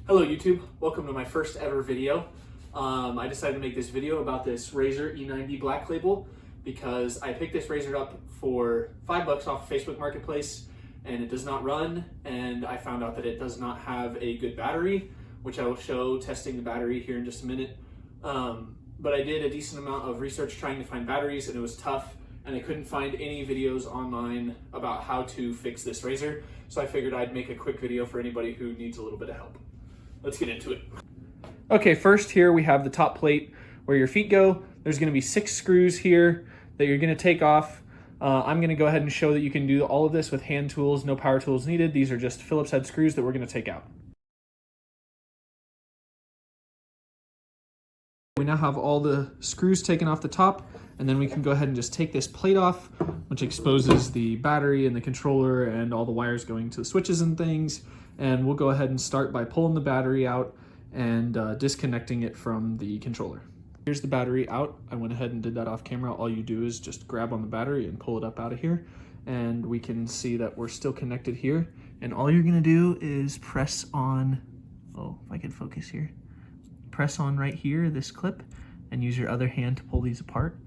Hello YouTube, welcome to my first ever video. I decided to make this video about this Razer e90 Black Label because I picked this razor up for $5 off Facebook Marketplace and it does not run, and I found out that it does not have a good battery, which I will show testing the battery here in just a minute. But I did a decent amount of research trying to find batteries and it was tough, and I couldn't find any videos online about how to fix this razor, so I figured I'd make a quick video for anybody who needs a little bit of help. Let's get into it. Okay, first here we have the top plate where your feet go. There's gonna be 6 screws here that you're gonna take off. I'm gonna go ahead and show that you can do all of this with hand tools, no power tools needed. These are just Phillips head screws that we're gonna take out. We now have all the screws taken off the top, and then we can go ahead and just take this plate off, which exposes the battery and the controller and all the wires going to the switches and things. And we'll go ahead and start by pulling the battery out and disconnecting it from the controller. Here's the battery out. I went ahead and did that off camera. All you do is just grab on the battery and pull it up out of here. And we can see that we're still connected here. And all you're gonna do is press on, oh, if I could focus here. Press on right here, this clip, and use your other hand to pull these apart.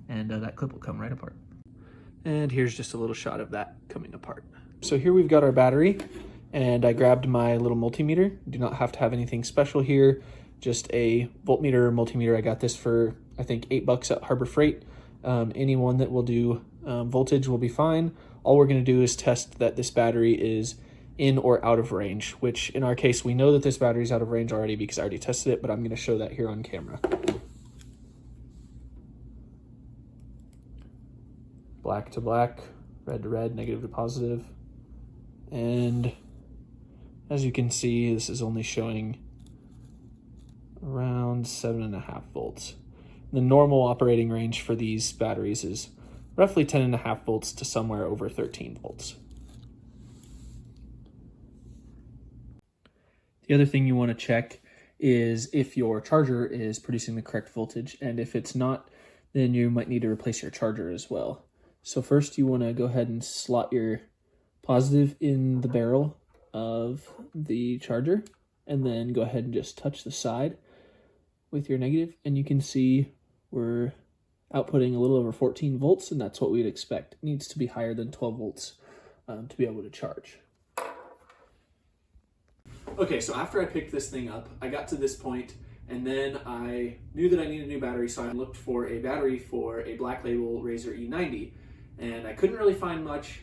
And that clip will come right apart. And here's just a little shot of that coming apart. So here we've got our battery. And I grabbed my little multimeter. Do not have to have anything special here, just a voltmeter multimeter. I got this for, I think, $8 at Harbor Freight. Any one that will do voltage will be fine. All we're gonna do is test that this battery is in or out of range, which in our case, we know that this battery is out of range already because I already tested it, but I'm gonna show that here on camera. Black to black, red to red, negative to positive. And as you can see, this is only showing around 7.5 volts. The normal operating range for these batteries is roughly 10.5 volts to somewhere over 13 volts. The other thing you want to check is if your charger is producing the correct voltage, and if it's not, then you might need to replace your charger as well. So first you want to go ahead and slot your positive in the barrel of the charger, and then go ahead and just touch the side with your negative, and you can see we're outputting a little over 14 volts, and that's what we'd expect. It needs to be higher than 12 volts to be able to charge. Okay, so after I picked this thing up, I got to this point, and then I knew that I needed a new battery, so I looked for a battery for a Black Label Razer e90, and I couldn't really find much.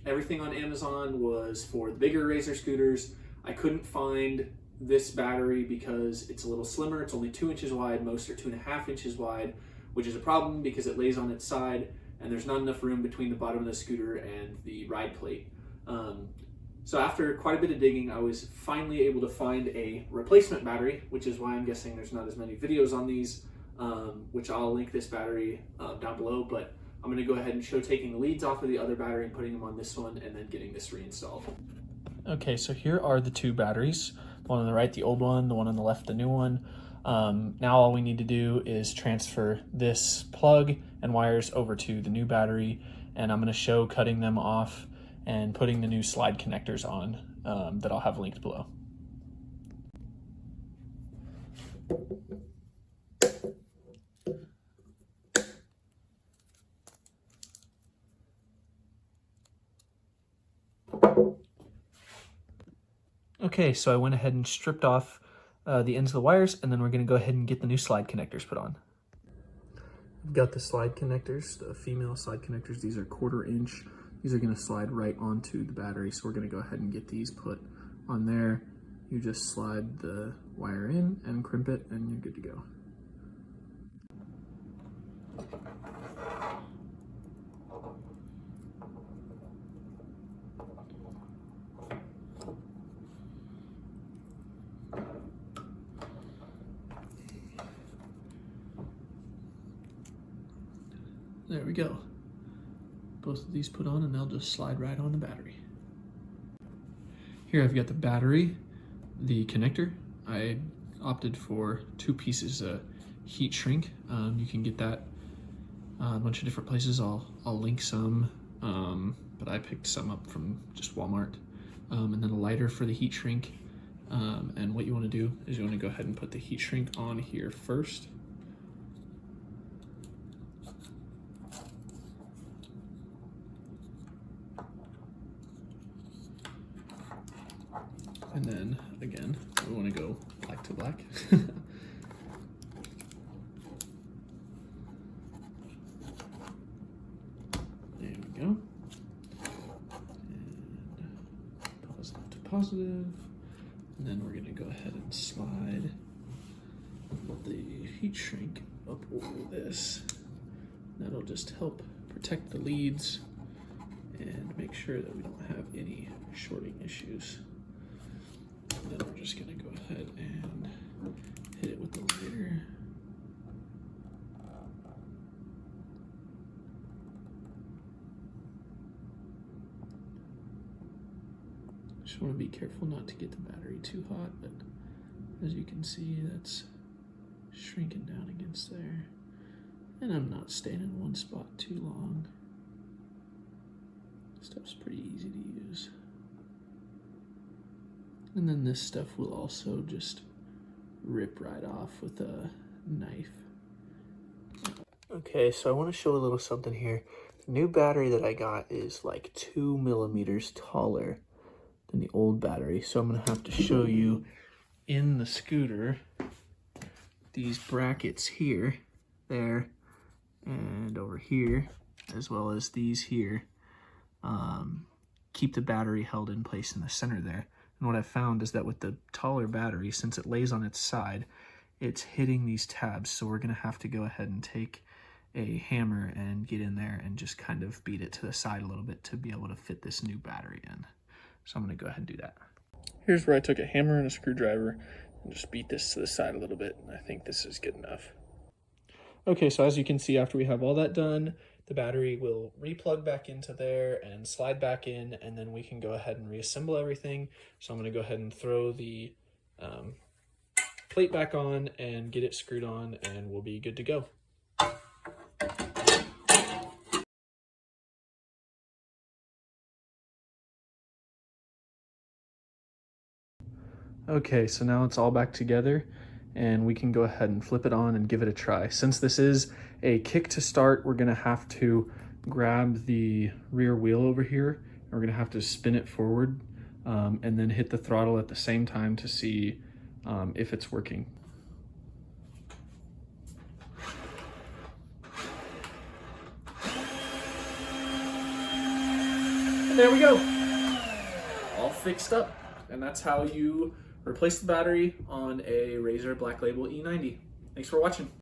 Everything on Amazon was for the bigger Razer scooters. I couldn't find this battery because it's a little slimmer. It's only 2 inches wide. Most are 2.5 inches wide, which is a problem because it lays on its side and there's not enough room between the bottom of the scooter and the ride plate. So after quite a bit of digging, I was finally able to find a replacement battery, which is why I'm guessing there's not as many videos on these, which I'll link this battery down below, but I'm gonna go ahead and show taking the leads off of the other battery and putting them on this one and then getting this reinstalled. Okay, so here are the 2 batteries. The one on the right, the old one, the one on the left, the new one. Now all we need to do is transfer this plug and wires over to the new battery, and I'm gonna show cutting them off and putting the new slide connectors on that I'll have linked below. Okay, so I went ahead and stripped off the ends of the wires, and then we're gonna go ahead and get the new slide connectors put on. I've got the slide connectors, the female slide connectors. These are 1/4 inch. These are gonna slide right onto the battery, so we're gonna go ahead and get these put on there. You just slide the wire in and crimp it, and you're good to go. There we go. Both of these put on and they'll just slide right on the battery. Here I've got the battery, the connector. I opted for 2 pieces of heat shrink. You can get that a bunch of different places. I'll link some, but I picked some up from just Walmart. And then a lighter for the heat shrink. And what you want to do is you want to go ahead and put the heat shrink on here first. And then again, we want to go black to black. There we go. And positive to positive. And then we're gonna go ahead and slide the heat shrink up over this. That'll just help protect the leads and make sure that we don't have any shorting issues. And then we're just gonna go ahead and hit it with the lighter. Just want to be careful not to get the battery too hot, but as you can see, that's shrinking down against there. And I'm not staying in one spot too long. Stuff's pretty easy to use. And then this stuff will also just rip right off with a knife. Okay, so I want to show a little something here. The new battery that I got is like 2 millimeters taller than the old battery. So I'm gonna have to show you in the scooter, these brackets here, there, and over here, as well as these here, keep the battery held in place in the center there. And what I found is that with the taller battery, since it lays on its side, it's hitting these tabs. So we're gonna have to go ahead and take a hammer and get in there and just kind of beat it to the side a little bit to be able to fit this new battery in. So I'm gonna go ahead and do that. Here's where I took a hammer and a screwdriver and just beat this to the side a little bit. And I think this is good enough. Okay, so as you can see, after we have all that done, the battery will re-plug back into there and slide back in, and then we can go ahead and reassemble everything. So I'm gonna go ahead and throw the plate back on and get it screwed on, and we'll be good to go. Okay, so now it's all back together and we can go ahead and flip it on and give it a try. Since this is a kick to start, we're gonna have to grab the rear wheel over here. And we're gonna have to spin it forward and then hit the throttle at the same time to see if it's working. And there we go, all fixed up. And that's how you replace the battery on a Razor Black Label E90. Thanks for watching.